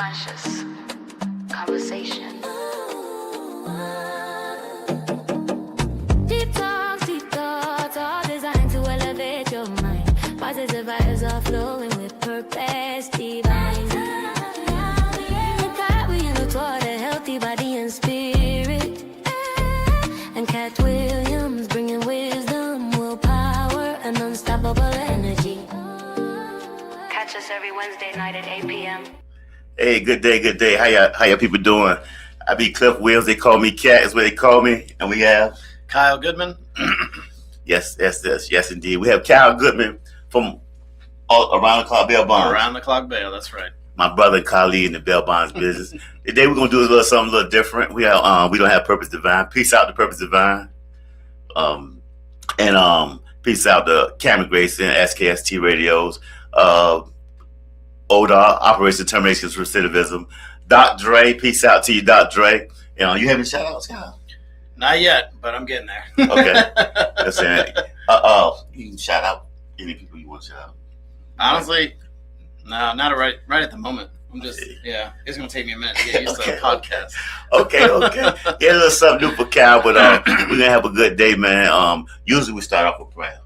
conscious conversation. Deep thoughts, all designed to elevate your mind. Positive vibes are flowing with purpose divine. And carrying you toward a healthy body and spirit. And Cat Williams bringing wisdom, willpower, and unstoppable energy. Catch us every Wednesday night at 8 p.m. Hey, good day. How y'all people doing? I be Cliff Williams. They call me Cat, is what they call me. And we have Kyle Goodman. yes, indeed. We have Kyle Goodman from Around the Clock Bail Bonds. Around the Clock Bail, that's right. My brother and colleague in the bail bonds business. Today we're gonna do something a little different. We don't have Purpose Divine. Peace out to Purpose Divine. Peace out to Cameron Grayson, SKST radios. ODA, Operation Termination Recidivism. Doc Dre, peace out to you, Doc Dre. You having shout outs, Kyle? Not yet, but I'm getting there. Okay. Listen, you can shout out any people you want to shout out. Honestly, no, not right at the moment. I'm just, it's going to take me a minute to get used to the podcast. Okay. Yeah, a little something new for Cal, but we're going to have a good day, man. Usually we start off with prayer.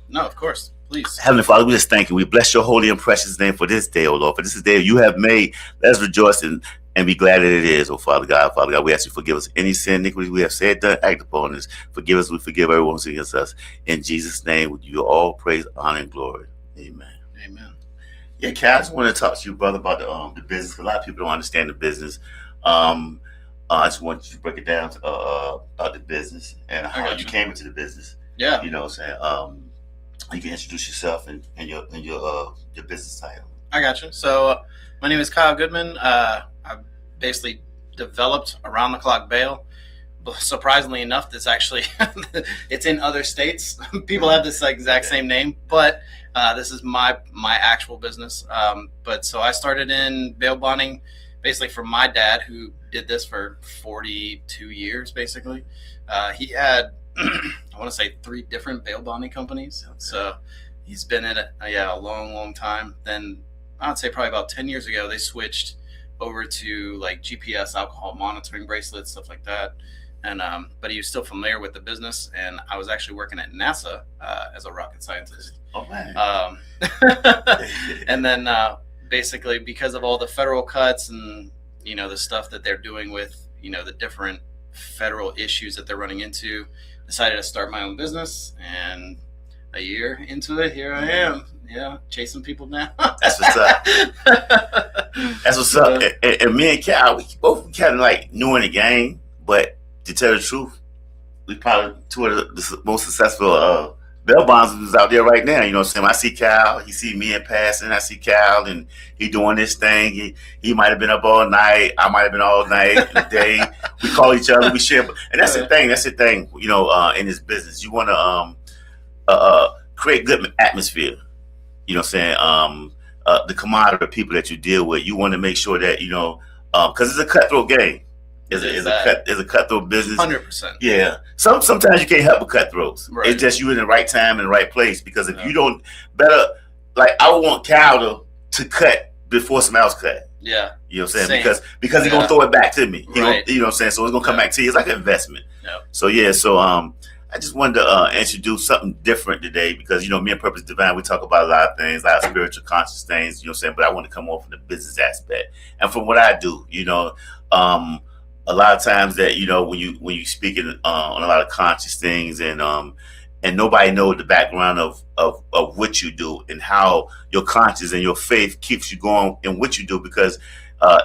No, of course. Please. Heavenly Father, we just thank you. We bless your holy and precious name for this day, O Lord. For this is the day you have made. Let us rejoice and be glad that it is, O Father God. Father God, we ask you to forgive us any sin, iniquity we have said, done, acted upon us. Forgive us, we forgive everyone who sins against us. In Jesus' name, with you all praise, honor, and glory. Amen. Amen. Yeah, Cal, I just want to talk to you, brother, about the business. A lot of people don't understand the business. I just want you to break it down about the business and how you came into the business. Yeah. You know what I'm saying? You can introduce yourself and your business title. I got you. So my name is Kyle Goodman. I basically developed Around the Clock Bail. Surprisingly enough, this actually it's in other states. People have this exact same name, but this is my actual business. But so I started in bail bonding basically from my dad, who did this for 42 years. Basically, he had I want to say 3 different bail bonding companies. Okay. So he's been in it a long time. Then I would say probably about 10 years ago they switched over to like GPS alcohol monitoring bracelets, stuff like that. And but he was still familiar with the business, and I was actually working at NASA as a rocket scientist. Oh man! And then basically because of all the federal cuts and the stuff that they're doing with the different federal issues that they're running into, decided to start my own business. And a year into it, here I am. Yeah, chasing people down. That's what's up. That's what's up. And me and Cal, we both kind of like new in the game, but to tell the truth, we probably 2 of the most successful bail bonds out there right now. You know what I'm saying? I see Cal, he see me in passing. I see Cal, and he doing this thing. He might have been up all night. I might have been all night in the day. We call each other. We share, and that's the thing. That's the thing. In this business, you want to create good atmosphere. You know what I'm saying? The camaraderie of people that you deal with, you want to make sure that because it's a cutthroat game. It's a cutthroat business. 100%. Yeah. Sometimes you can't help but cutthroats. Right. It's just you in the right time and the right place. Because if you don't, I would want Cal to cut before somebody else cut. Yeah. You know what I'm saying? Because he's gonna throw it back to me. Right. You know what I'm saying? So it's gonna come back to you. It's like an investment. Yeah. So I just wanted to introduce something different today because me and Purpose Divine, we talk about a lot of things, a lot of spiritual conscious things. You know what I'm saying? But I want to come on from the business aspect and from what I do. A lot of times that when you speaking on a lot of conscious things and nobody knows the background of what you do and how your conscience and your faith keeps you going in what you do, because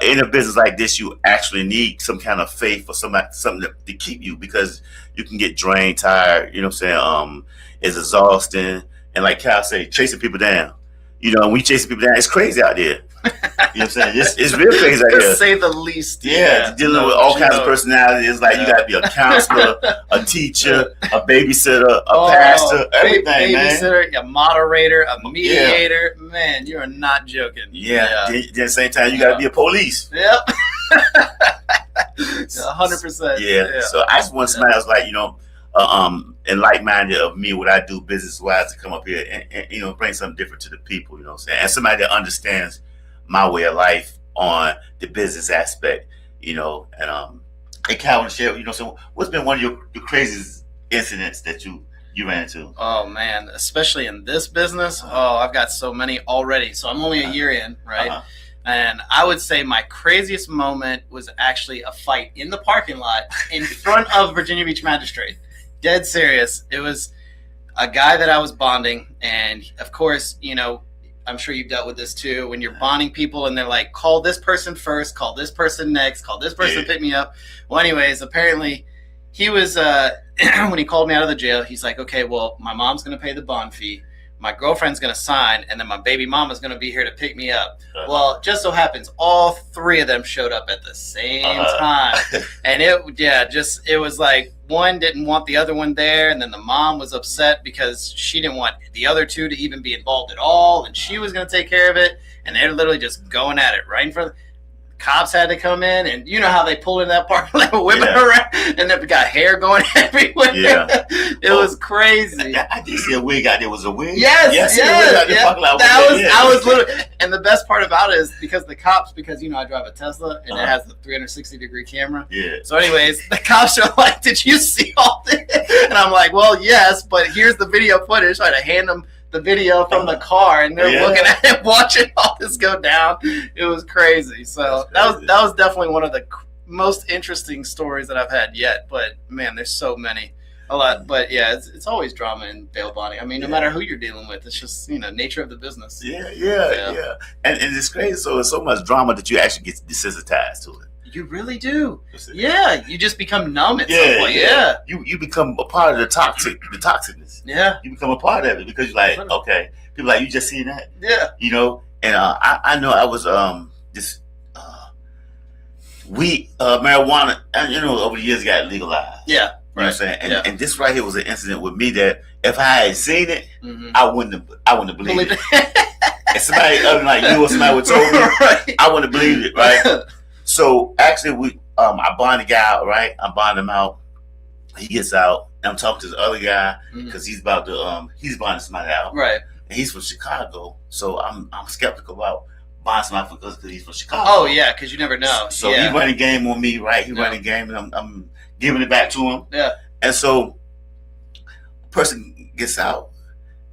in a business like this you actually need some kind of faith or something to keep you, because you can get drained, tired. You know what I'm saying? It's exhausting, and like Cal say, chasing people down. When we chasing people down, it's crazy out there. You know what I'm saying? It's real crazy out there. To say the least. Yeah, dealing with all kinds of personalities. It's like you got to be a counselor, a teacher, a babysitter, a pastor, everything, babysitter, a moderator, a mediator. Yeah. Man, you are not joking. Yeah. Then at the same time, you got to be a police. Yep. 100%. Yeah. So I just want somebody else and like-minded of me, what I do business-wise, to come up here and bring something different to the people. You know what I'm saying? And somebody that understands my way of life on the business aspect, and hey, Calvin, share, so what's been one of your craziest incidents that you ran into? Oh man, especially in this business. Oh, I've got so many already. So I'm only a year in, right? And I would say my craziest moment was actually a fight in the parking lot in front of Virginia Beach Magistrate. Dead serious. It was a guy that I was bonding, and of course, I'm sure you've dealt with this too. When you're bonding people and they're like, call this person first, call this person next, call this person pick me up. Well, anyways, apparently he was, when he called me out of the jail, he's like, okay, well, my mom's going to pay the bond fee. My girlfriend's going to sign, and then my baby mama's going to be here to pick me up. Well, just so happens all three of them showed up at the same time. And it was like one didn't want the other one there, and then the mom was upset because she didn't want the other two to even be involved at all, and she was going to take care of it, and they're literally just going at it right in front of cops had to come in, and you know how they pull in that parking lot, whipping around, and they've got hair going everywhere. Yeah, it was crazy. I did see a wig out there. Was a wig? Yes. I was literally, and the best part about it is because I drive a Tesla and it has the 360-degree camera. Yeah. So, anyways, the cops are like, "Did you see all this?" And I'm like, "Well, yes, but here's the video footage." So I had to hand them the video from the car, and they're looking at it, watching all this go down. It was crazy. So that was definitely one of the most interesting stories that I've had yet. But man, there's so many, a lot. But yeah, it's always drama in bail bonding. I mean, no matter who you're dealing with, it's just nature of the business. Yeah. And it's crazy. So it's so much drama that you actually get desensitized to it. You really do. Yeah, you just become numb at some point. Yeah. You become a part of the toxicness. Yeah. You become a part of it because you're like, okay, people like, you just seen that? Yeah. And I know I was marijuana, and over the years got legalized. Yeah. You know what I'm saying? And this right here was an incident with me that if I had seen it, I wouldn't have believed it. And somebody other than like you or somebody would told me, I wouldn't have believed it, right? So actually, I bond the guy out, right? I bond him out. He gets out, and I'm talking to this other guy because he's about to he's bonding somebody out, right? And he's from Chicago, so I'm skeptical about bonding somebody because he's from Chicago. Oh yeah, because you never know. So he running game on me, right? He running game, and I'm giving it back to him. Yeah. And so, the person gets out,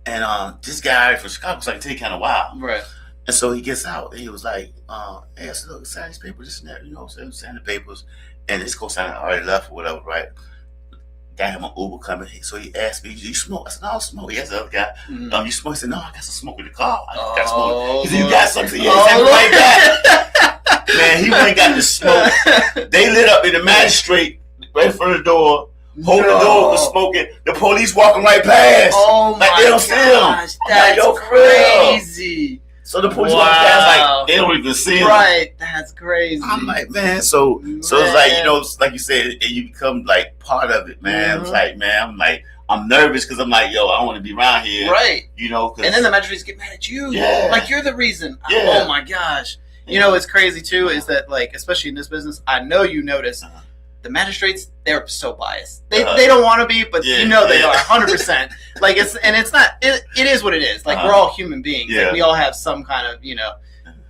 and this guy from Chicago was like, take kind of wild, right? And so he gets out, and he was like, hey, I said, look, sign these papers, this and that, sign the papers. And this co-signer already left or whatever, right? Got him an Uber coming. So he asked me, do you smoke? I said, no, I don't smoke. He asked the other guy, you smoke? He said, no, I got some smoke in the car. I got smoke. He said, you got something? Yeah, he said, right back. Man, he went and got the smoke. They lit up in the magistrate right in front of the door. Holding the door was smoking. The police walking right past. Oh my gosh, that's crazy. So the police walk past like they don't even see him. Right, that's crazy. I'm like, man, so it's like like you said, you become like part of it, man. It's like, man, I'm nervous because I'm like, yo, I don't want to be around here, right? And then the magistrates get mad at you, like you're the reason. Yeah. Oh my gosh, what's crazy too is that like, especially in this business, I know you notice. The magistrates, they're so biased. They don't want to be, but they are 100%. Like it's not. It is what it is. Like we're all human beings. Yeah. Like we all have some kind of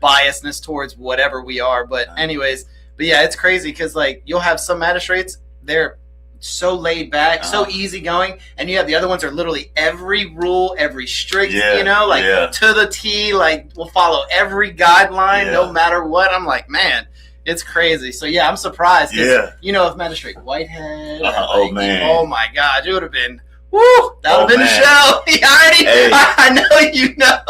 biasness towards whatever we are. But anyways, it's crazy because like you'll have some magistrates, they're so laid back, so easygoing, and you have the other ones are literally every rule, every strict, to the T. Like will follow every guideline, no matter what. I'm like, man. It's crazy. So, I'm surprised. If Magistrate Whitehead. Man. Oh, my God. It would have been, that would have been the show. I know you know.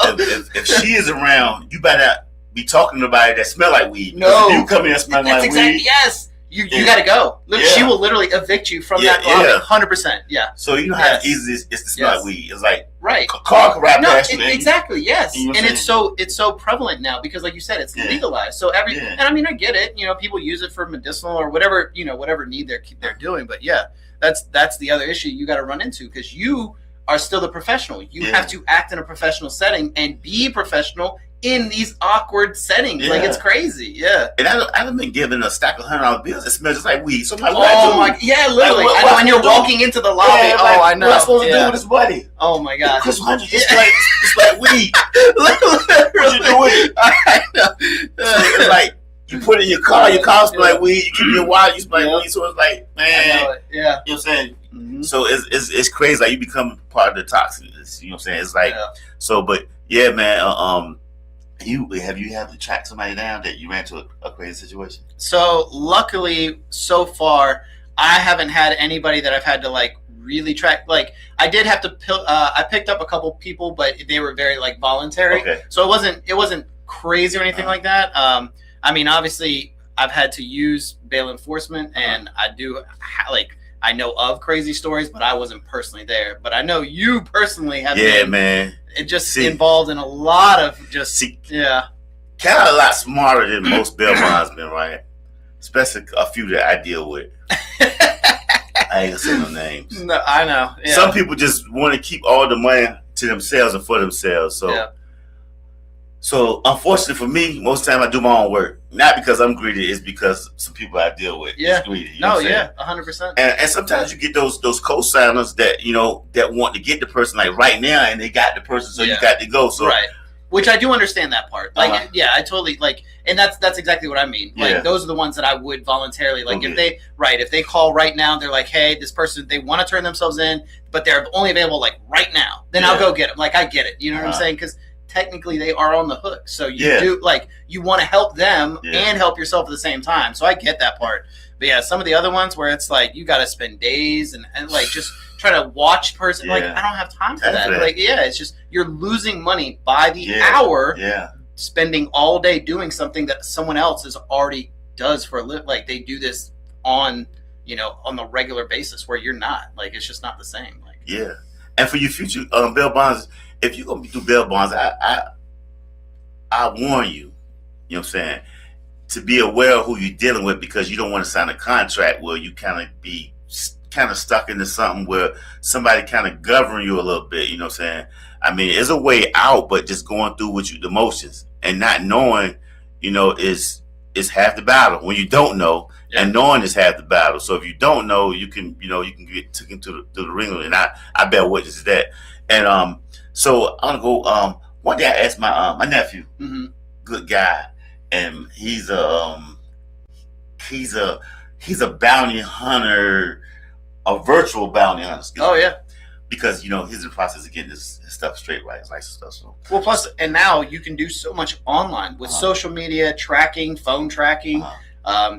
If she is around, you better be talking to somebody that smell like weed. No. If you come in and smell like weed. Yes. You got to go. She will literally evict you from that lobby. 100%. Yeah. So you know how easy it is to smell like weed. It's like a car can ride past you. Exactly. Yes. And it's so prevalent now because, like you said, it's legalized. So and I mean, I get it. People use it for medicinal or whatever whatever need they're doing. But that's the other issue you got to run into because you are still the professional. You have to act in a professional setting and be professional in these awkward settings. Like, it's crazy. Yeah. And I've been given a stack of $100 bills that smell just like weed. So I'm like, yeah, literally. Like, I know when you're walking into the lobby. Yeah, I know. What am I supposed to do with this money? Oh my God. Chris $100 just like weed. What you doing? I know. So it's like, you put it in your car smell like weed. You keep it in your wallet, you smell like weed. So it's like, man, I know it. Yeah. you know what I'm saying? Mm-hmm. So it's crazy. Like, you become part of the toxins. You know what I'm saying? It's like, so, but yeah, man. Have you had to track somebody down that you ran into a crazy situation? So luckily, so far, I haven't had anybody that I've had to like really track. Like, I did have to I picked up a couple people, but they were very like voluntary. Okay. So it wasn't crazy or anything like that. I mean, obviously, I've had to use bail enforcement, and I do I know of crazy stories, but I wasn't personally there. But I know you personally have been. Man. It just involved in a lot of kind of a lot smarter than most bail bondsmen, right? Especially a few that I deal with. I ain't gonna say no names. No, I know. Yeah. Some people just want to keep all the money to themselves and for themselves. So unfortunately for me, most of the time I do my own work. Not because I'm greedy, it's because some people I deal with is greedy. You know what I'm saying? 100%. And sometimes you get those co-signers that, you know, that want to get the person like right now, and they got the person, so you got to go. So right. Which I do understand that part. Like, I totally like, and that's exactly what I mean. Like, those are the ones that I would voluntarily, like, if they call right now, they're like, hey, this person, they want to turn themselves in, but they're only available like right now. Then I'll go get them. Like, I get it. You know what I'm saying? Because technically they are on the hook. So you do, like, you want to help them and help yourself at the same time. So I get that part. But yeah, some of the other ones where it's like, you got to spend days and like just try to watch person. Like, I don't have time for that. Like, it's just, you're losing money by the hour, spending all day doing something that someone else is already does for a living. Like, they do this on, you know, on the regular basis where you're not. Like, it's just not the same. Like, and for your future bail bonds, if you're gonna do bail bonds, I warn you, you know what I'm saying, to be aware of who you're dealing with, because you don't want to sign a contract where you kind of stuck into something where somebody kind of govern you a little bit. You know what I'm saying? I mean, there's a way out, but just going through the motions and not knowing, you know, is half the battle. When you don't know, and knowing is half the battle. So if you don't know, you can get taken to the ring, and I bear witness to that. And so I'm gonna go. One day I asked my nephew, good guy, and he's a bounty hunter, a virtual bounty hunter. Because, you know, he's in the process of getting his stuff straight, right? His license stuff. So. Well, plus, and now you can do so much online with social media tracking, phone tracking,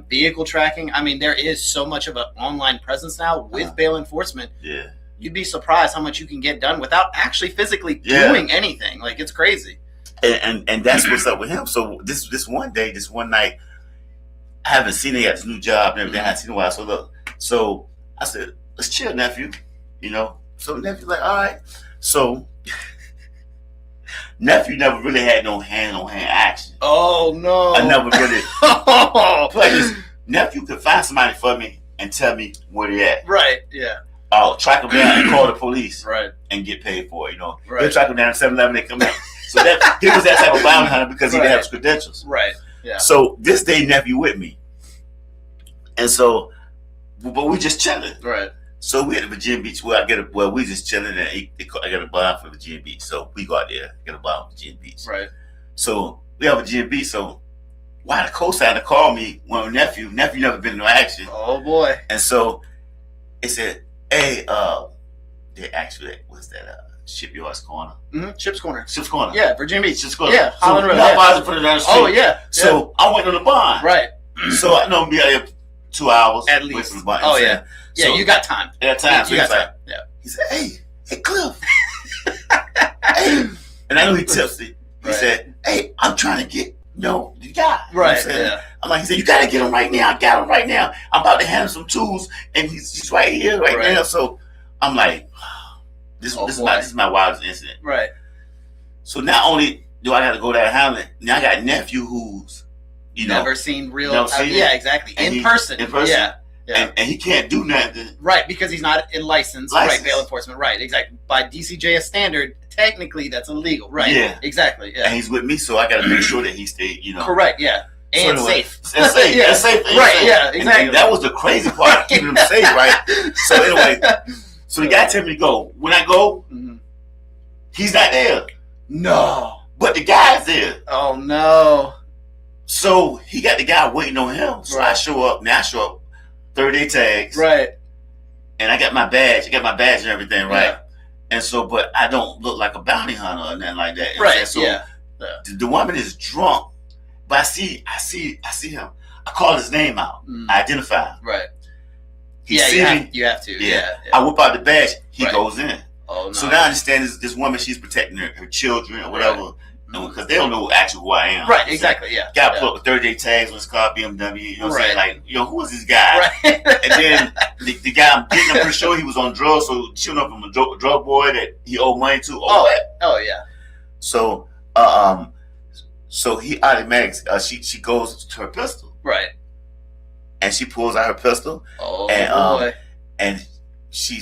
vehicle tracking. I mean, there is so much of an online presence now with bail enforcement. Yeah. You'd be surprised how much you can get done without actually physically doing anything. Like, it's crazy. And that's what's up with him. So this one night, I haven't seen him at his new job and everything. I haven't seen him in a while. So I said, let's chill, nephew. You know? So nephew's like, all right. So nephew never really had no hand-on-hand action. Oh, no. I never really. But nephew could find somebody for me and tell me where they at. Right, yeah. I'll track them down and call the police. Right. And get paid for it, you know. Right. He'll track them down at 7-Eleven, they come in. So he was that type of bounty hunter because he didn't have his credentials. Right, yeah. So this day, nephew with me. And so, but we just chilling. Right. So we at the Virginia Beach where we just chilling, and I got a bond for Virginia Beach. So we go out there, get a bond for Virginia Beach. Right. So we have Virginia Beach. So why the co-signer called me when nephew never been in no action. Oh boy. And so it said, hey, they actually, what's that, Shipyard's Corner? Mm-hmm. Ship's Corner. Yeah, Virginia Beach. Ship's Corner. Yeah, Holland Road. Not put it down the street. Oh yeah. So I went on the bond. Right. So I know I'm be out here 2 hours. At least. From the bond, oh yeah. Yeah, so, you got time. Yeah, time. You got time. Yeah. He said, hey, Cliff. Hey. And I know he tipsy. He said, hey, I'm trying to get, the guy. Right. You know I'm like, he said, you got to get him right now. I got him right now. I'm about to hand him some tools, and he's right here, right now. So I'm like, this is my wildest incident. Right. So not only do I got to go down Hamlet, now I got a nephew who's, never seen real. Never seen yeah, exactly. In person. Yeah. Yeah. And he can't do nothing. Right, because he's not in license. Right, bail enforcement. Right, exactly. By DCJS standard, technically that's illegal. Right. Yeah. Exactly. Yeah. And he's with me, so I got to make sure that he stay, Correct. Yeah. And so anyway, safe. And safe. Yeah. And safe. And Right. safe. Yeah. Exactly. And that was the crazy part, keeping him safe, right? So anyway, so the guy tell me to go. When I go, he's not there. No. But the guy's there. Oh no. So he got the guy waiting on him. So Right. I show up. Now I show up 30-day tags. Right. And I got my badge. I got my badge and everything, right? Yeah. And so, but I don't look like a bounty hunter or nothing like that. Right. So Yeah. the woman is drunk. But I see him. I call his name out. I identify him. Right. He Yeah. see me. You have to. Yeah. Yeah. I whip out the badge. He Right. goes in. Oh no. So now I understand this woman, she's protecting her children or whatever. Because they don't know actually who I am. Right, exactly, yeah. Got put up with 30-day tags on his car, BMW, you know what I'm saying? Right. Like, who is this guy? Right. And then the guy I'm getting, I'm pretty sure he was on drugs, so shooting up from a drug boy that he owed money to. Oh yeah. So, so he automatically, she goes to her pistol. Right. And she pulls out her pistol. Oh and, boy. And she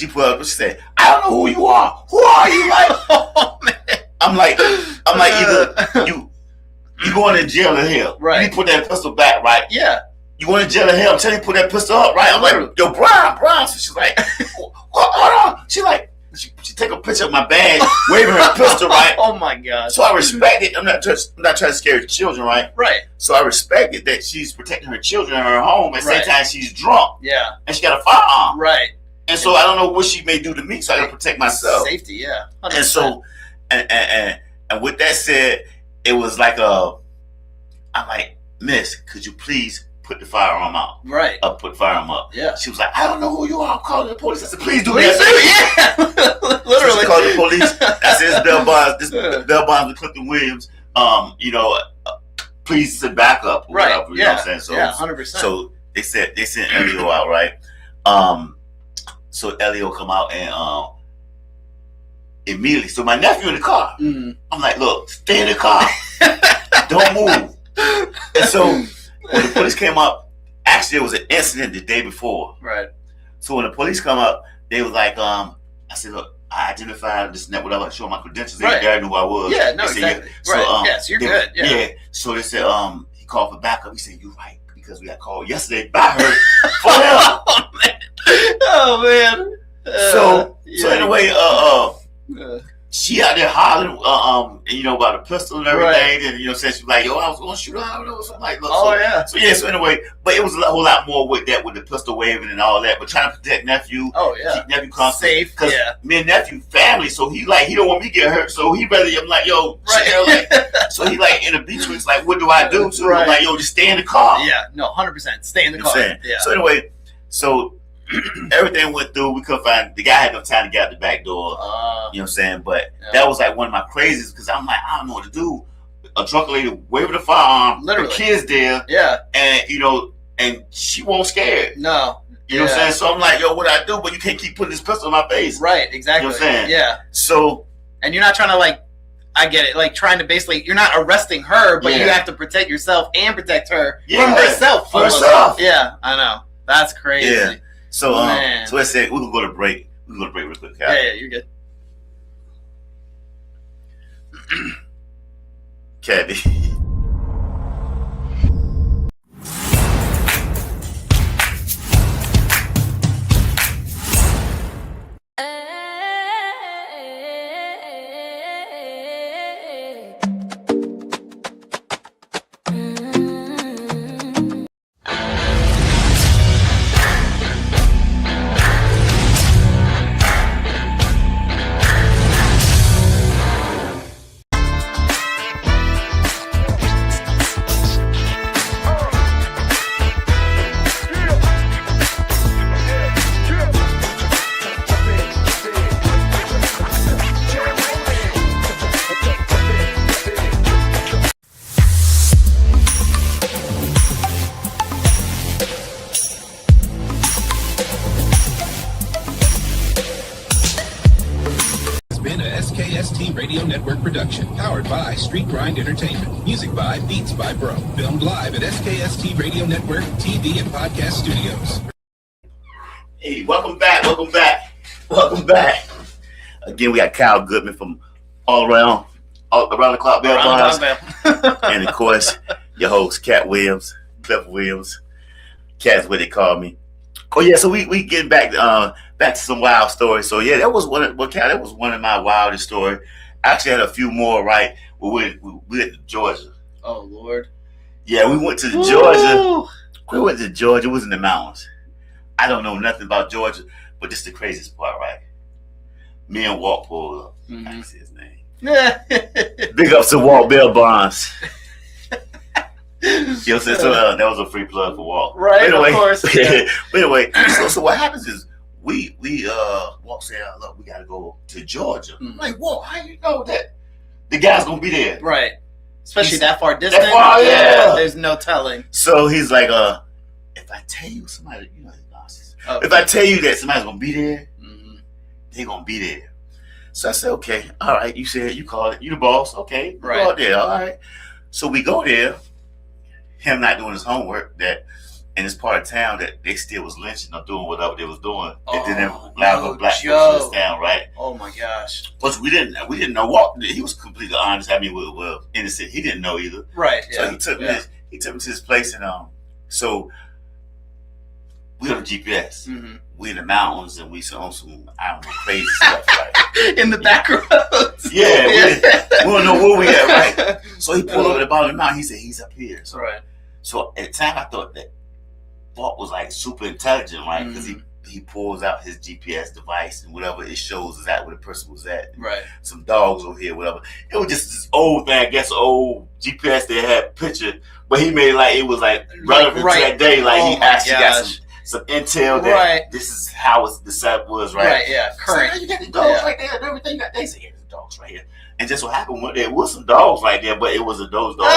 pulled up and she said, I don't know who you are. Who are you? Like, Oh man. I'm like, either you going to jail or hell. Right. You put that pistol back, right? Yeah. You going to jail or hell? I'm telling you, put that pistol up, right? I'm like, yo, Brian. So she's like, hold on. She like, she take a picture of my badge, waving her pistol, right? Oh my God. So I respect it. I'm not trying to scare the children, right? Right. So I respect it that she's protecting her children in her home. At the same time, she's drunk. Yeah. And she got a firearm. Right. And so I don't know what she may do to me, so I gotta protect myself. Safety, yeah. 100%. And so, and with that said, it was like I'm like, Miss, could you please put the firearm out? Right. Put the firearm up. Yeah. She was like, I don't know who you are. I'm calling the police. I said, please do Please that. do, yeah. Literally. So she called the police. I said, it's Bell Bonds. This Bell Bonds with Clifton Williams. Please sit back up. Or Right. whatever, you know what I'm saying? So, yeah, 100%. So they sent Elio out, right? So Elio come out and immediately. So my nephew in the car. I'm like, look, stay in the car. Don't move. And so when the police came up, actually there was an incident the day before. Right. So when the police come up, they was like, I said, look, I identified this and that, whatever. I showed my credentials. Right. They knew who I was. Yeah, no, They said, exactly. So, right. Yes, you're good. Yeah. So they said, he called for backup. He said, you're right, because we got called yesterday by her for help. Oh man. So anyway, she out there hollering, about a pistol and everything, Right. and saying she was like, yo, I was gonna shoot her, I don't know, something like that. Oh yeah. So anyway, but it was a whole lot more with that, with the pistol waving and all that. But trying to protect nephew, Oh yeah. keep nephew constant, Safe. because Yeah. me and nephew family, so he don't want me to get hurt, so he rather I'm like, yo, Right. chill, like, so he like in the between, like, what do I do? So Right. I'm like, yo, just stay in the car. Yeah. No, 100%. Stay in the You know car. what I'm saying? Yeah. So anyway, everything went through. We couldn't find the guy. Had no time to get out the back door. You know what I'm saying? But that was like one of my crazies because I'm like, I don't know what to do. A drunk lady waving a firearm, Literally. her kids there, Yeah. and and she won't scared. No. You know what I'm saying? So I'm like, yo, what I do? But you can't keep putting this pistol in my face. Right. Exactly. You know what I'm saying? Yeah. So And you're not trying to I get it. Like trying to basically, you're not arresting her, but Yeah. you have to protect yourself and protect her Yeah. from herself. For herself. Yeah, I know. That's crazy. Yeah. So Man. so I said we can go to break. We can go to break real quick. Cal. Yeah, you're good. Cabby. SKST Radio Network production, powered by Street Grind Entertainment. Music by Beats by Bro. Filmed live at SKST Radio Network TV and Podcast Studios. Hey, welcome back. Again, we got Kyle Goodman from all around the clock Bell Bonds. And of course, your host, Cat Williams, Cliff Williams. Cat's what they call me. Oh yeah, so we getting back to some wild stories. So yeah, that was one of my wildest stories. I actually had a few more, right? We went to Georgia. Oh Lord. Yeah, we went to Georgia. We went to Georgia. It was in the mountains. I don't know nothing about Georgia, but this is the craziest part, right? Me and Walt pulled up. I can see his name. Big ups to Walt Bell Bonds. You know what I'm saying? So that was a free plug for Walt. Right, anyway, of course. Yeah. But anyway, so what happens is we Walt said, look, we gotta go to Georgia. I'm like, Walt, how you know that the guy's gonna be there? Right. Especially that far distance. That far, yeah. There's no telling. So he's like, if I tell you somebody, you know, if I tell you that somebody's gonna be there, they're gonna be there. So I said, okay, all right. You said you called it, you the boss, okay? Right. Go out there, all right. So we go there. Him not doing his homework, that in this part of town that they still was lynching or doing whatever they was doing. It didn't allow no black people in this town, right? Oh my gosh. But we didn't know Walt. He was completely honest. I mean, well, innocent. He didn't know either. Right. So Yeah. he took me to this place, and so we on the GPS. We in the mountains, and we on some, I don't know, crazy stuff, right? In the back roads. Yeah, we don't know where we at, right? So he pulled over at the bottom of the mountain. He said he's up here. So, right. So at the time, I thought that Walt was like super intelligent, right? Because he pulls out his GPS device and whatever it shows exactly where the person was at. Right. Some dogs over here, whatever. It was just this old thing, I guess, old GPS that had a picture, but he made it like it was like relevant to that day. Like he actually got some intel that this is how the setup was, right? Right, yeah. Current. So, you got the dogs right there and everything. They said, here's the dogs right here. And just what happened, there was some dogs right there, but it wasn't those dogs.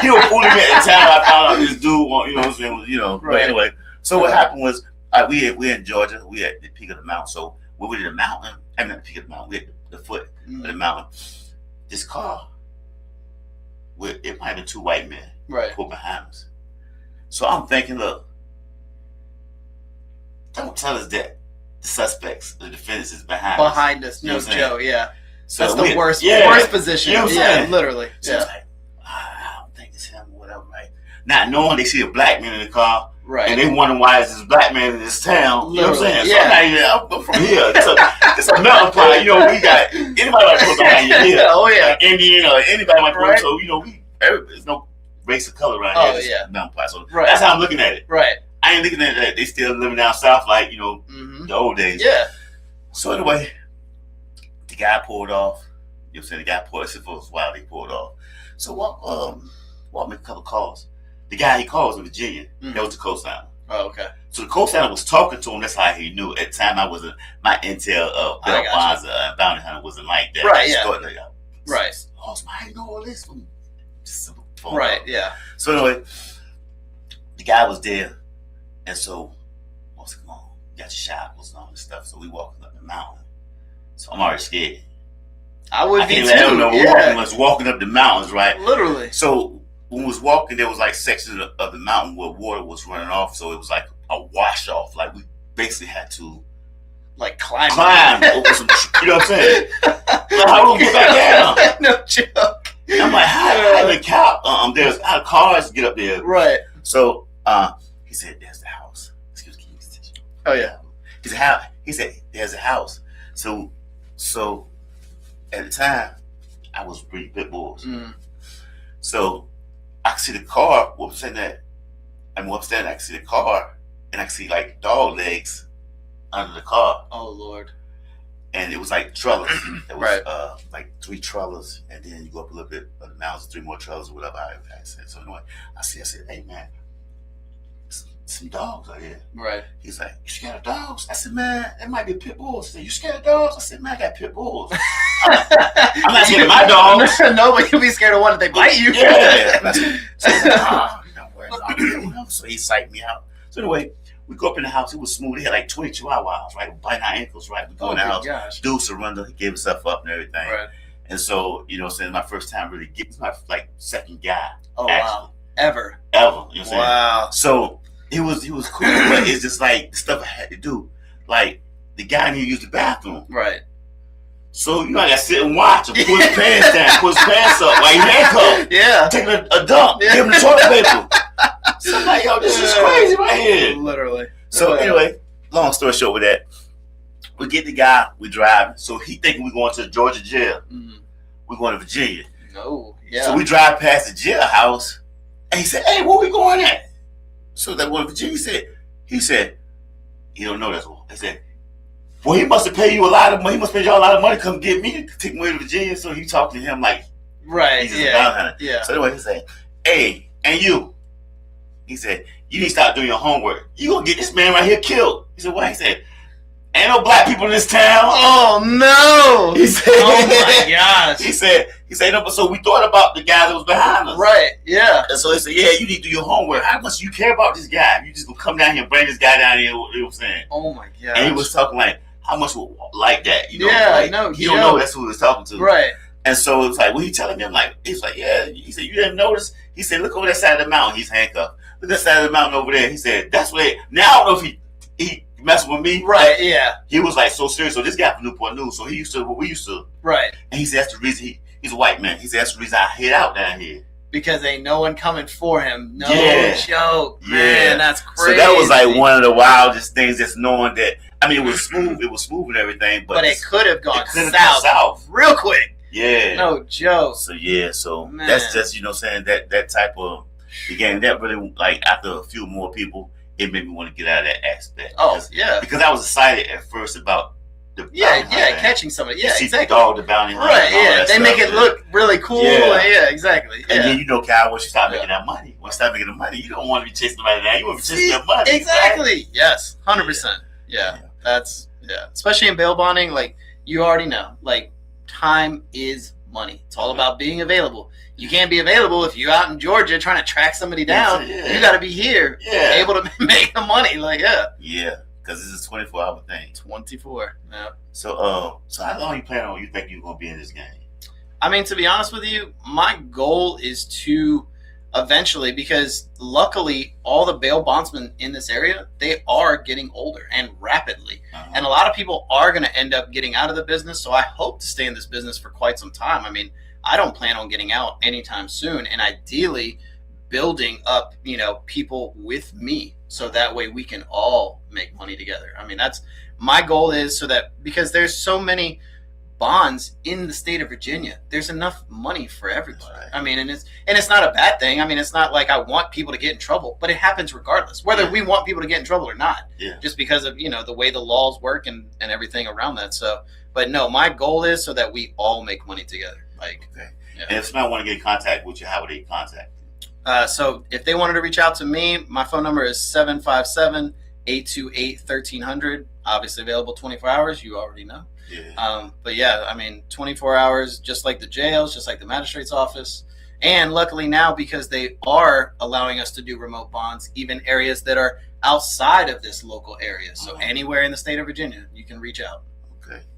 He was fooling me at the time. I found out this dude, you know what I'm saying? Right. But anyway, so what happened was, we're in Georgia. We at the peak of the mountain. So we were in the mountain. I mean, not the peak of the mountain. We at the foot of the mountain. This car, it might have been two white men pulled behind us. So I'm thinking, look, don't tell us that the suspects, the defendants, is behind us. No joke, yeah. So that's the worst position. You know what I'm saying? Literally. So it's like, I don't think it's him or whatever, right? Not knowing they see a black man in the car, right? And they wonder why is this black man in this town. You know what I'm saying? Yeah. So I'm from here. It's a melting pot. You know, we got anybody might put behind you here. Oh yeah, like Indian or anybody might put. So you know, there's no race or color around here. Oh yeah, melting pot. So that's how I'm looking at it. Right. I ain't looking at that. They still living down south, like the old days. Yeah. So anyway, the guy pulled off. You know what I'm saying? The guy pulled us for a while. They pulled off. So Walt made a couple calls. The guy he called was in Virginia. That was the co-signer. Oh, okay. So the co-signer was talking to him. That's how he knew. At the time, my intel of Bell Bonds and Bounty Hunter wasn't like that. Right. Yeah. Right. Oh, so how you know all this from just simple phone right. call. Yeah. So anyway, the guy was there, and so what's going on? You got your shackles and all this stuff. So we walking up the mountain. So I'm already scared. I would be too. We was walking up the mountains, right? Literally. So when we was walking, there was like sections of the mountain where water was running off. So it was like a wash off. Like we basically had to like climb over some. You know what I'm saying? Like, how do we get back down? No joke. I'm like, how the cow? There's how cars get up there. Right. So he said, "There's the house." Excuse me. Oh yeah. He said, "How?" He said, "There's a house." So. At the time, I was breeding pit bulls. So I could see the car. What I'm saying that, I could see the car, and I could see like dog legs under the car. Oh Lord! And it was like trellis. There was like 3 trellis, and then you go up a little bit. Now it's 3 more trellis or whatever I said. So anyway, I said, "Hey man, some dogs out here." Right. He's like, "You scared of dogs?" I said, "Man, that might be pit bulls." He said, "You scared of dogs?" I said, "Man, I got pit bulls." I'm not scared of my dogs. No, but you'll be scared of one if they bite you. Yeah. So he's like, don't worry about it. So he psyched me out. So anyway, we go up in the house. It was smooth. He had like 22 chihuahuas, right? Biting our ankles, right? We go in the house. Gosh. Dude surrendered. He gave himself up and everything. Right. And so, you know what I'm saying, my first time really getting my like second guy. Oh actually, wow. Ever. you know what I'm saying? Wow. So he was cool, but it's just like the stuff I had to do. Like the guy need to use the bathroom. Right. So you know I gotta sit and watch him put his pants down, put his pants up while he handcuffed. Yeah. Taking a dump, give him the toilet paper. So I'm like, yo, this is crazy right here. Literally. So anyway, long story short with that, we get the guy, we driving. So he thinking we going to the Georgia jail. Mm-hmm. We going to Virginia. No. Yeah. So we drive past the jailhouse, and he said, "Hey, where we going at?" So that one Virginia he said, "He don't know that's what." He said, "Well, he must have paid you a lot of money. He must pay y'all a lot of money to come get me to take me to Virginia." So he talked to him like, right. he's just a bounty hunter. Yeah. So anyway, he said, "Hey, and you," he said, "you need to start doing your homework. You gonna get this man right here killed." He said, "Why?" He said, "Ain't no black people in this town." Oh no! He said, "Oh my gosh!" He said, "No." But so we thought about the guy that was behind us, Right? Yeah. And so he said, "Yeah, you need to do your homework. How much you care about this guy? You just gonna come down here and bring this guy down here?" You know what I'm saying? Oh my gosh! And he was talking like, "How much like that?" You know, Yeah, like, no, he don't know that's who he was talking to, right? And so it was like, "What he telling me?" I'm like, he's like, "Yeah." He said, "You didn't notice?" He said, "Look over that side of the mountain." He's handcuffed. Look at that side of the mountain over there. He said, "That's where." Now I don't know if he messing with me, right? Yeah. He was like so serious. So this guy from Newport News. So he used to what we used to, right? And he said that's the reason he's a white man. He said that's the reason I hid out down here because ain't no one coming for him. No joke, man. Yeah. That's crazy. So that was like one of the wildest things. Just knowing that. I mean, it was smooth. It was smooth and everything, but it could have gone south real quick. Yeah. No joke. So yeah. So man. That's just saying that type of again that really like after a few more people. It made me want to get out of that aspect. Because I was excited at first about the catching somebody. Yeah, exactly. The dog, the bounty hunter. Right, yeah. They make it look really cool. Yeah, exactly. Yeah. And then Kyle, once you start making that money, you don't want to be chasing somebody down. You want to be chasing that money. Exactly. Right? Yes, 100%. Yeah, that's especially in bail bonding, like you already know, like time is money. It's all about being available. You can't be available if you're out in Georgia trying to track somebody down. You got to be here, able to make the money. Like, yeah, because this is a 24-hour thing. 24. Yeah. So how long you think you're gonna be in this game? I mean, to be honest with you, my goal is to eventually, because luckily all the bail bondsmen in this area, they are getting older and rapidly. And a lot of people are going to end up getting out of the business. So I hope to stay in this business for quite some time. I mean, I don't plan on getting out anytime soon, and ideally building up, people with me. So that way we can all make money together. I mean, that's my goal, is so that, because there's so many bonds in the state of Virginia, there's enough money for everybody. Right. I mean, and it's not a bad thing. I mean, it's not like I want people to get in trouble, but it happens regardless, whether we want people to get in trouble or not. Yeah. Just because of the way the laws work and everything around that. So, but no, my goal is so that we all make money together. Like, And if somebody want to get in contact with you, how would they contact you? So if they wanted to reach out to me, my phone number is 757-828-1300. Obviously available 24 hours. You already know. Yeah. But yeah, I mean, 24 hours, just like the jails, just like the magistrate's office. And luckily now, because they are allowing us to do remote bonds, even areas that are outside of this local area. So anywhere in the state of Virginia, you can reach out.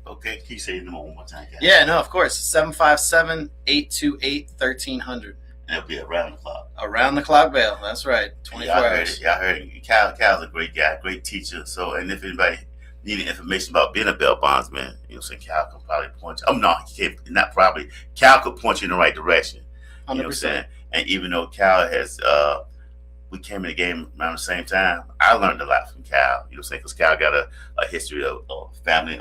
Okay. Can you say your number one more time, guys? Yeah, no, of course. 757-828-1300. And it'll be around the clock. Around the clock bail. That's right. 24 hours. Y'all heard it. Kyle's a great guy, great teacher. So, and if anybody needed information about being a bail bondsman, Cal can probably point you. No, he can't. Not probably. Cal could point you in the right direction. 100%. You know what I'm saying? And even though Cal has, we came in the game around the same time, I learned a lot from Cal. You know what I'm saying? Because Cal got a history of family.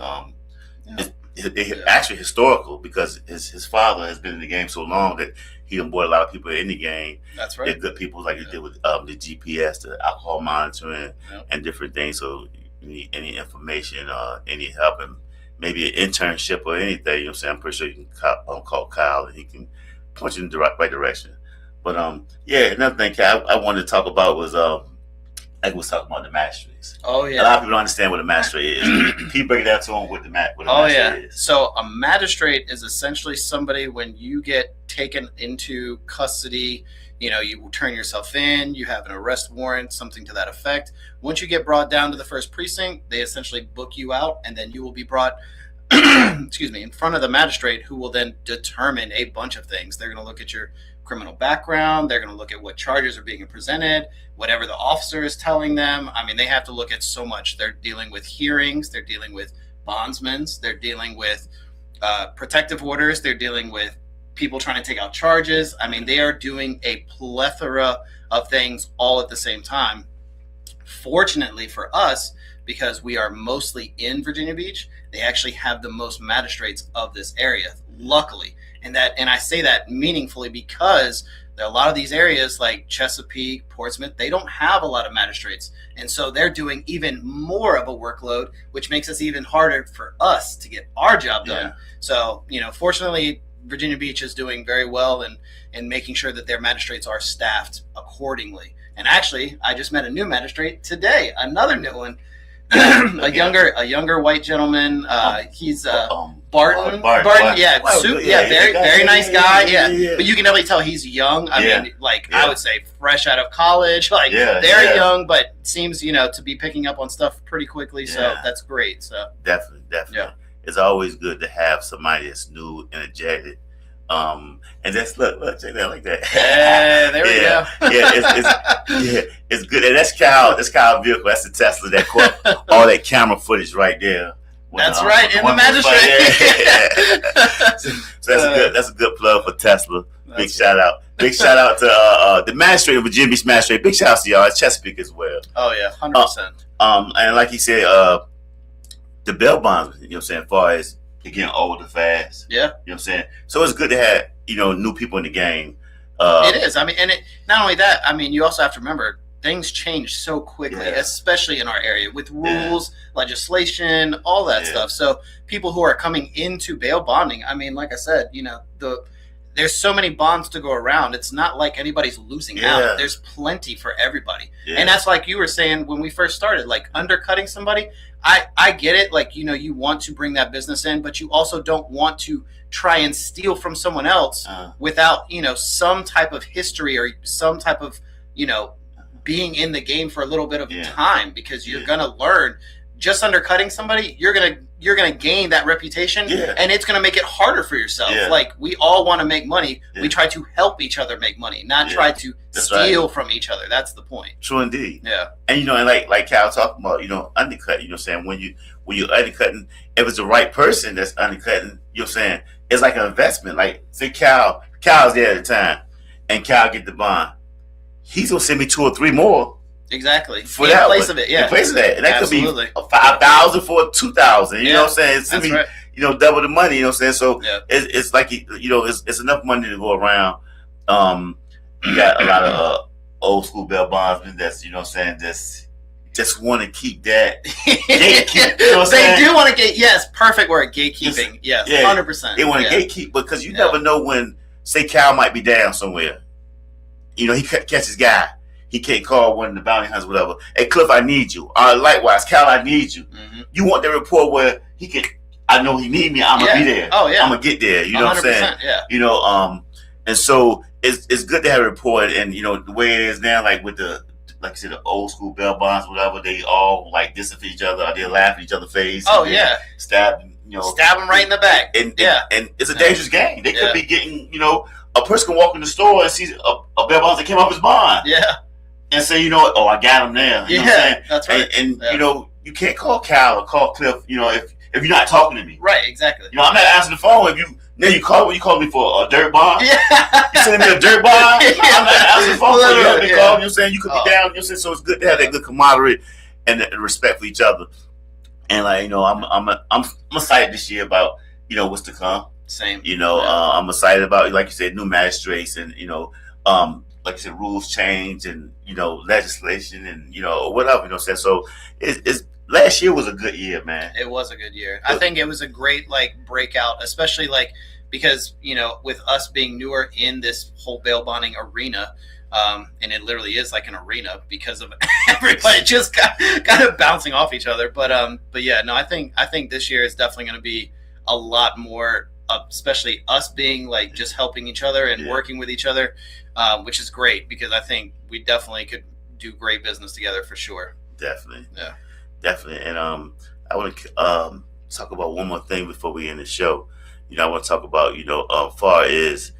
Actually historical, because his father has been in the game so long that he done brought a lot of people in the game. That's right. They're good people, like he did with the GPS, the alcohol monitoring, and different things. So you need any information, any help, and maybe an internship or anything, you know what I'm saying? I'm pretty sure you can call Kyle and he can point you in the right direction. But another thing, Kyle, I wanted to talk about was like we was talking about the magistrates. Oh yeah. A lot of people don't understand what a magistrate is. Can you break it down to them what a magistrate is? So a magistrate is essentially somebody, when you get taken into custody, you turn yourself in, you have an arrest warrant, something to that effect. Once you get brought down to the first precinct, they essentially book you out, and then you will be brought excuse me, in front of the magistrate, who will then determine a bunch of things. They're going to look at your criminal background. They're going to look at what charges are being presented, whatever the officer is telling them. I mean, they have to look at so much. They're dealing with hearings. They're dealing with bondsmen. They're dealing with protective orders. They're dealing with people trying to take out charges. I mean, they are doing a plethora of things all at the same time. Fortunately for us, because we are mostly in Virginia Beach, they actually have the most magistrates of this area, luckily. And I say that meaningfully, because there are a lot of these areas like Chesapeake, Portsmouth, they don't have a lot of magistrates. And so they're doing even more of a workload, which makes it even harder for us to get our job done. Yeah. So, fortunately, Virginia Beach is doing very well in making sure that their magistrates are staffed accordingly. And actually, I just met a new magistrate today, another new one. a younger white gentleman. He's Barton. Yeah, wow, very nice guy. Yeah, but you can definitely tell he's young. I mean, I would say fresh out of college. They're young, but seems to be picking up on stuff pretty quickly. So that's great. So definitely, it's always good to have somebody that's new, energetic. And that's look, check that like that. Hey, there we go. It's good. And that's Kyle's vehicle. That's the Tesla that caught all that camera footage right there. That's right, in the magistrate. So that's a good plug for Tesla. Big shout out to the magistrate of Virginia Beach magistrate. Big shout out to y'all. It's Chesapeake as well. Oh yeah, 100%. And like he said, the bail bonds, as far as they're getting older fast. Yeah. You know what I'm saying? So it's good to have, new people in the game. It is. I mean, and not only that, I mean, you also have to remember things change so quickly, especially in our area with rules, legislation, all that stuff. So people who are coming into bail bonding, I mean, like I said, there's so many bonds to go around. It's not like anybody's losing out. There's plenty for everybody. Yeah. And that's like you were saying when we first started, like undercutting somebody. I get it. Like, you want to bring that business in, but you also don't want to try and steal from someone else without, some type of history or some type of, being in the game for a little bit of time, because you're going to learn. Just undercutting somebody, you're gonna gain that reputation, and it's gonna make it harder for yourself. Like, we all want to make money. We try to help each other make money, not try to steal from each other. That's the point. True indeed. Yeah. And and like Cal talking about, undercut. Saying when you're undercutting, if it's the right person that's undercutting, saying it's like an investment. Like, say Cal's there at the time, and Cal get the bond, he's gonna send me 2 or 3 more. Exactly. For in place of it, In place of that. And that Absolutely. could be 5,000 for 2,000. You know what I'm saying? That's right. Double the money, you know what I'm saying? So it's like, it's enough money to go around. You got a lot of old school bail bondsmen that's, just want to keep that gatekeep. They do want to perfect word, gatekeeping. Yes, 100%. They want to gatekeep, because you never know when, say Cal might be down somewhere. He catches guy. He can't call one of the bounty hunters, whatever. Hey, Cliff, I need you. Likewise, Cal, I need you. Mm-hmm. You want that report where he can, I know he need me, I'm going to be there. Oh, yeah. I'm going to get there. You know what I'm saying? Yeah. And so it's good to have a report. And, the way it is now, like with like I said, the old school bail bonds, whatever, they all like dissing each other, or they laugh at each other's face. Oh, yeah. Stab them right in the back. And it's a dangerous game. They could be getting, a person can walk in the store and see a bail bond that came off his bond. Yeah. And say, I got him there. You know what I'm saying? That's right. And you can't call Cal or call Cliff, if you're not talking to me. Right, exactly. I'm not answering the phone. You call me for a dirt bond. Yeah. You sending me a dirt bond? I'm not answering the phone. You have to call. You could be down. So it's good to have that good camaraderie and the respect for each other. And I'm excited this year about what's to come. Same. I'm excited about, like you said, new magistrates and like I said, rules change and, legislation and, whatever, So it's last year was a good year, man. It was a good year. I think it was a great, breakout, especially, because, with us being newer in this whole bail bonding arena, and it literally is like an arena because of everybody just kind of bouncing off each other. But yeah, no, I think this year is definitely going to be a lot more, especially us being just helping each other and working with each other. Which is great, because I think we definitely could do great business together for sure. Definitely. Yeah. Definitely. And I want to talk about one more thing before we end the show. I want to talk about, far as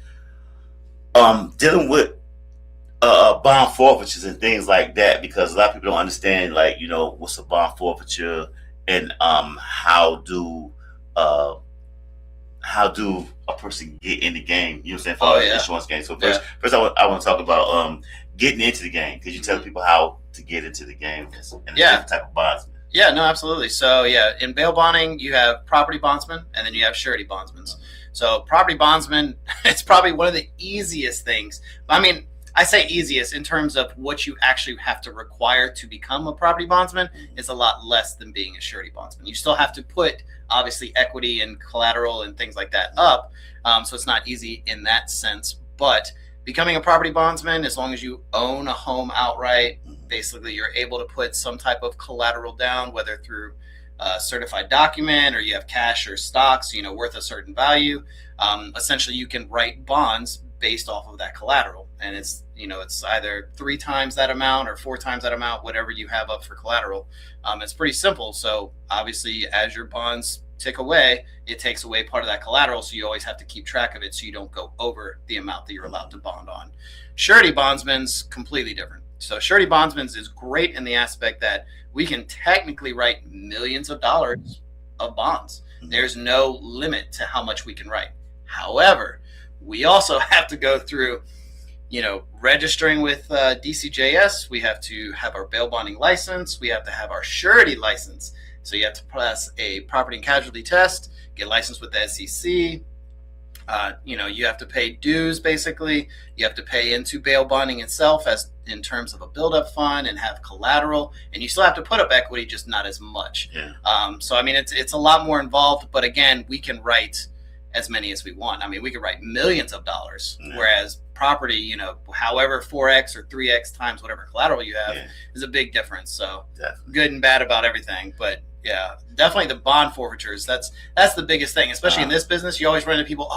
dealing with bond forfeitures and things like that, because a lot of people don't understand, like, what's a bond forfeiture and how do a person get in the game? You know what I'm saying? For the insurance game. So first I want to talk about getting into the game. Could you tell people how to get into the game and the different type of bonds? Yeah, no, absolutely. So in bail bonding, you have property bondsmen and then you have surety bondsmen. So property bondsman, it's probably one of the easiest things. I mean, I say easiest in terms of what you actually have to require to become a property bondsman is a lot less than being a surety bondsman. You still have to put, obviously, equity and collateral and things like that up. So it's not easy in that sense. But becoming a property bondsman, as long as you own a home outright, basically you're able to put some type of collateral down, whether through a certified document or you have cash or stocks, worth a certain value. Essentially, you can write bonds based off of that collateral. And it's either 3 times that amount or 4 times that amount, whatever you have up for collateral. It's pretty simple. So obviously, as your bonds tick away, it takes away part of that collateral. So you always have to keep track of it so you don't go over the amount that you're allowed to bond on. Surety bondsman's completely different. So surety bondsman's is great in the aspect that we can technically write millions of dollars of bonds. There's no limit to how much we can write. However, we also have to go through, registering with DCJS. We have to have our bail bonding license. We have to have our surety license. So you have to pass a property and casualty test, get licensed with the SEC. You have to pay dues, basically. You have to pay into bail bonding itself as in terms of a build-up fund and have collateral. And you still have to put up equity, just not as much. Yeah. So, I mean, it's a lot more involved. But again, we can write as many as we want. I mean, we could write millions of dollars, whereas property, however 4x or 3x times whatever collateral you have is a big difference. So good and bad about everything. But yeah, definitely the bond forfeitures. That's the biggest thing, especially in this business. You always run into people,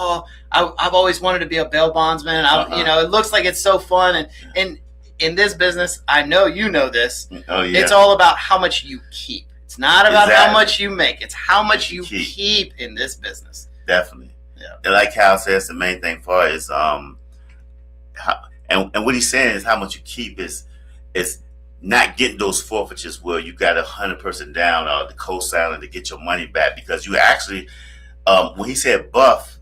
I've always wanted to be a bail bondsman. It looks like it's so fun. And in this business, I know you know this. It's all about how much you keep. It's not about how much you make. It's how much you keep in this business. Definitely. Yeah. And like Cal says, the main thing for it is and what he's saying is how much you keep is not getting those forfeitures where you got 100% down or the co-signer to get your money back, because you actually when he said buff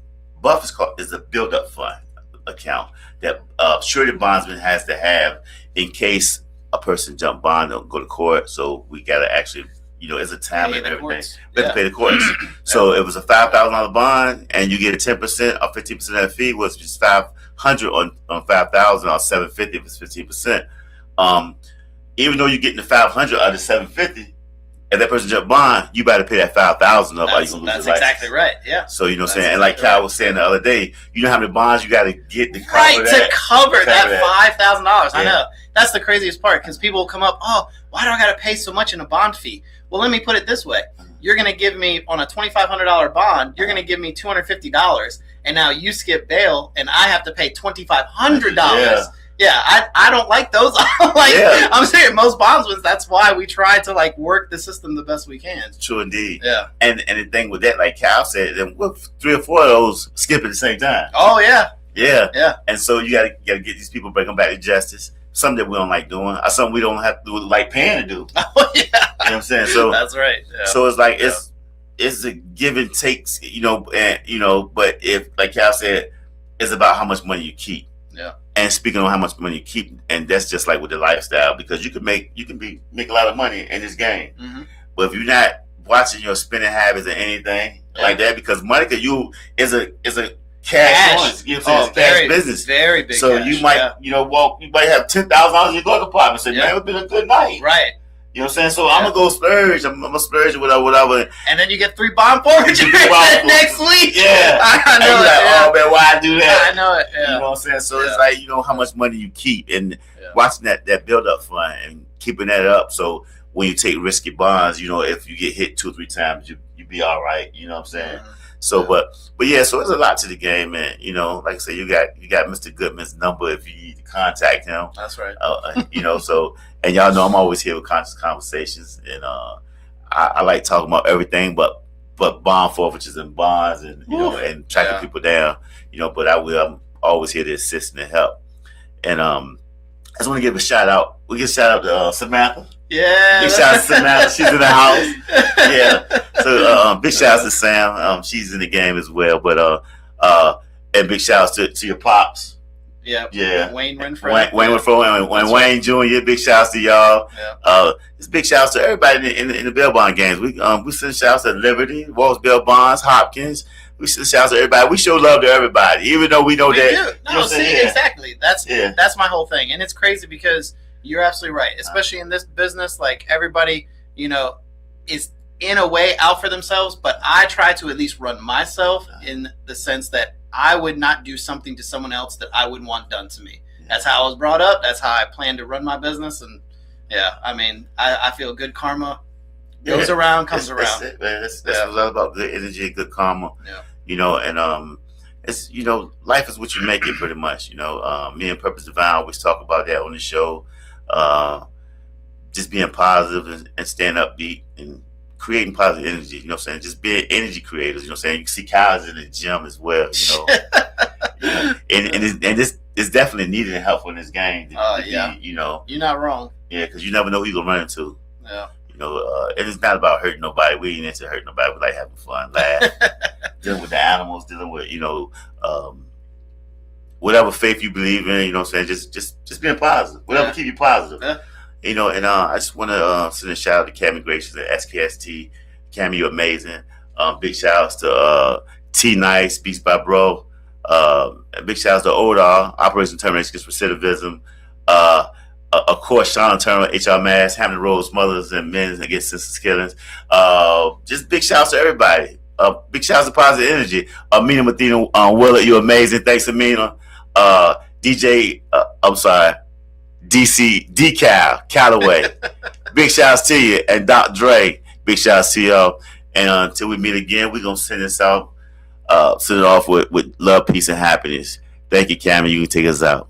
is a build-up fund account that surety bondsman has to have in case a person jump bond or go to court. So we got to actually, it's a time and everything. We have to pay the courts. So it was a $5,000 bond, and you get a 10% or 15% of the fee, was just $500 on 5,000 or $750 if it's 15%. Even though you're getting the 500 out of the 750, if that person jump bond, you better pay that 5,000 up. That's exactly right. Yeah. So what I'm saying, and like Cal was saying the other day, you know how many bonds you got to get to cover that $5,000. I know that's the craziest part, because people will come up, why do I got to pay so much in a bond fee? Well, let me put it this way: you're going to give me on a $2,500 bond, you're going to give me $250, and now you skip bail, and I have to pay $2,500. Yeah, I don't like those. I'm saying most bondsmen, that's why we try to work the system the best we can. True indeed. Yeah. And the thing with that, like Cal said, then 3 or 4 of those skip at the same time. Oh yeah. Yeah. Yeah. And so you gotta get these people, bring them back to justice. Something that we don't like doing, or something we don't have to like paying to do. Oh yeah. You know what I'm saying? So that's right. Yeah. So it's like it's a give and takes, but if, like Cal said, it's about how much money you keep. Yeah. And speaking on how much money you keep, and that's just like with the lifestyle, because you can make a lot of money in this game. Mm-hmm. But if you're not watching your spending habits or anything like that, because money to you is a cash. You know what I'm saying? It's cash business. Very big. So cash, you might you might have $10,000 in your glove compartment. Say, man, it's been a good night. Right. You know what I'm saying? So I'm gonna go splurge. I'm gonna splurge whatever. And then you get 3 bond forfeitures next week. Yeah. I know it. Oh man, why I do that? I know it. Yeah. You know what I'm saying? So it's like, how much money you keep, and watching that build up fund and keeping that up. So when you take risky bonds, if you get hit 2 or 3 times, you be all right. You know what I'm saying? Mm-hmm. So, but yeah, so there's a lot to the game, and like I said, you got Mr. Goodman's number if you need to contact him. That's right. So, and y'all know I'm always here with conscious conversations, and I like talking about everything, but but bond forfeitures and bonds, and and tracking people down. But I'm always here to assist and help. And I just want to give a shout out. We give a shout out to Samantha. Yeah. Big shout out to Samantha. She's in the house. Yeah. So big shout out to Sam. She's in the game as well. But and big shout out to your pops. Yeah. Wayne Renfro. Wayne Renfro and Wayne Jr. Big shouts to y'all. Yeah. It's big shouts to everybody in the bail bond games. We send shouts to Liberty, Walls Bail Bonds, Hopkins. We send shouts to everybody. We show love to everybody, even though we know that. Do. No, exactly. That's my whole thing, and it's crazy because you're absolutely right. Especially in this business, like everybody, is in a way out for themselves. But I try to at least run myself in the sense that I would not do something to someone else that I wouldn't want done to me. That's how I was brought up. That's how I plan to run my business. And I feel good karma goes around, comes around. That's it, man. That's what it's all about. Good energy, good karma. Yeah. And it's life is what you make it, pretty much. Me and Purpose Divine always talk about that on the show. Just being positive and staying upbeat and creating positive energy, you know what I'm saying? Just being energy creators, you know what I'm saying? You see Kyle's in the gym as well, and this is definitely needed and helpful in this game. You're not wrong. Yeah, because you never know who you're gonna run into. Yeah. And it's not about hurting nobody. We ain't into hurting nobody. We like having fun, laugh, dealing with the animals, dealing with whatever faith you believe in. You know what I'm saying? Just being positive. Whatever keep you positive. Yeah. And I just want to send a shout out to Cammy Gracious at SKST. Cammy, you're amazing. Big shout outs to T Nice, Beats by Bro. Big shout outs to ODAR, Operation Termination Against Recidivism. Of course, Sean Turner, HR Mass, Hampton Roads, Mothers and Men Against Senseless Killings. Just big shout outs to everybody. Big shout outs to Positive Energy. Amina Mathena Willard, you're amazing. Thanks, Amina. DC Decal Callaway. Big shouts to you. And Doc Dre, big shouts to y'all. And until we meet again, we're gonna send this out, send it off with love, peace, and happiness. Thank you, Cameron. You can take us out.